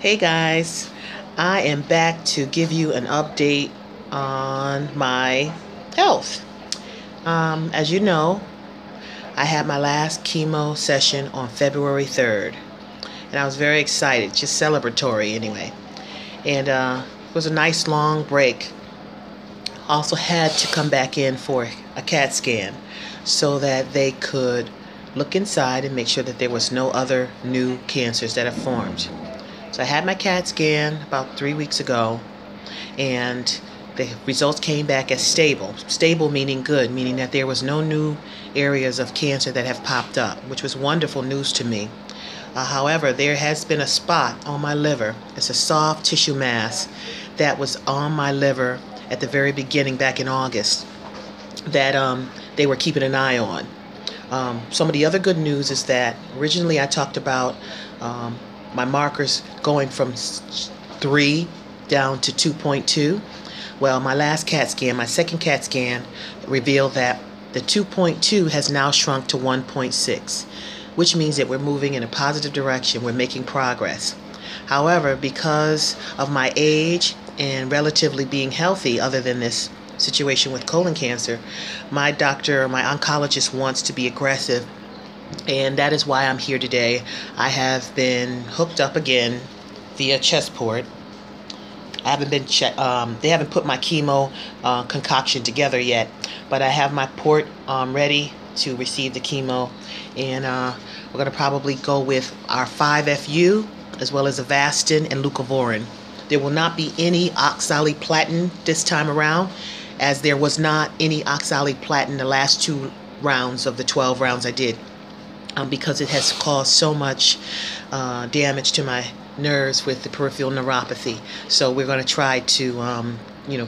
Hey guys, I am back to give you an update on my health. As you know, I had my last chemo session on February 3rd, and I was very excited, just celebratory anyway. And it was a nice long break. Also had to come back in for a CAT scan so that they could look inside and make sure that there was no other new cancers that have formed. So I had my CAT scan about 3 weeks ago, and the results came back as stable. Stable meaning good, meaning that there was no new areas of cancer that have popped up, which was wonderful news to me. However, there has been a spot on my liver. It's a soft tissue mass that was on my liver at the very beginning back in August that they were keeping an eye on. Some of the other good news is that originally I talked about my markers going from 3 down to 2.2. Well, my last CAT scan, my second CAT scan, revealed that the 2.2 has now shrunk to 1.6, which means that we're moving in a positive direction. We're making progress. However, because of my age and relatively being healthy, other than this situation with colon cancer, my doctor, my oncologist wants to be aggressive, and that is why I'm here today. I have been hooked up again via chest port. I haven't been they haven't put my chemo concoction together yet, but I have my port ready to receive the chemo, and we're going to probably go with our 5-FU as well as Avastin and leucovorin. There will not be any oxaliplatin this time around, as there was not any oxaliplatin the last 2 rounds of the 12 rounds I did, because it has caused so much damage to my nerves with the peripheral neuropathy. So we're going to try to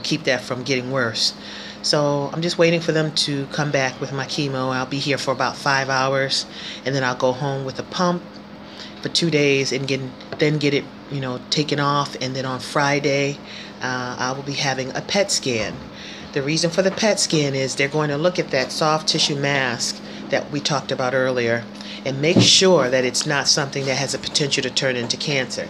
keep that from getting worse. So I'm just waiting for them to come back with my chemo. I'll be here for about 5 hours, and then I'll go home with a pump for 2 days and then get it taken off. And then on Friday I will be having a PET scan. The reason for the PET scan is they're going to look at that soft tissue mass that we talked about earlier and make sure that it's not something that has a potential to turn into cancer.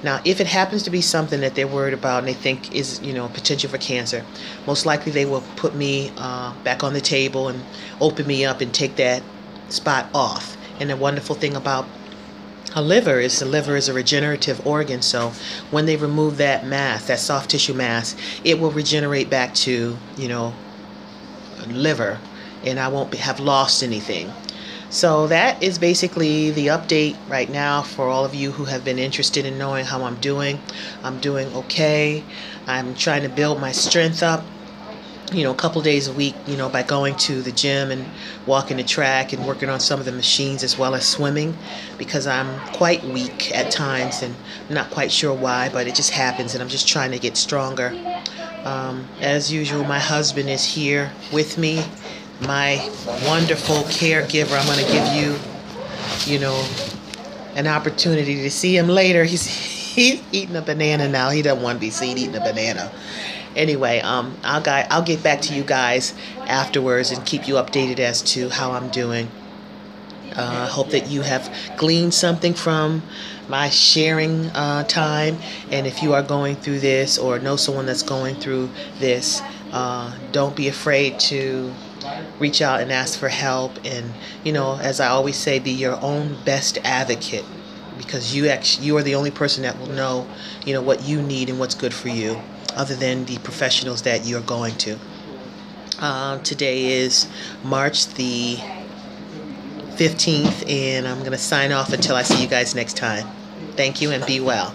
Now, if it happens to be something that they're worried about and they think is potential for cancer, most likely they will put me back on the table and open me up and take that spot off. And the wonderful thing about the liver is a regenerative organ, so when they remove that mass, that soft tissue mass, it will regenerate back to liver, and I won't have lost anything. So that is basically the update right now for all of you who have been interested in knowing how I'm doing. I'm doing okay. I'm trying to build my strength up, a couple days a week, by going to the gym and walking the track and working on some of the machines as well as swimming, because I'm quite weak at times and I'm not quite sure why, but it just happens, and I'm just trying to get stronger. As usual, my husband is here with me, my wonderful caregiver. I'm going to give you, an opportunity to see him later. He's eating a banana now. He doesn't want to be seen eating a banana. Anyway, I'll get back to you guys afterwards and keep you updated as to how I'm doing. I hope that you have gleaned something from my sharing time. And if you are going through this or know someone that's going through this, don't be afraid to reach out and ask for help. And, as I always say, be your own best advocate, because you are the only person that will know, what you need and what's good for you, other than the professionals that you're going to. Today is March the 15th, and I'm going to sign off until I see you guys next time. Thank you, and be well.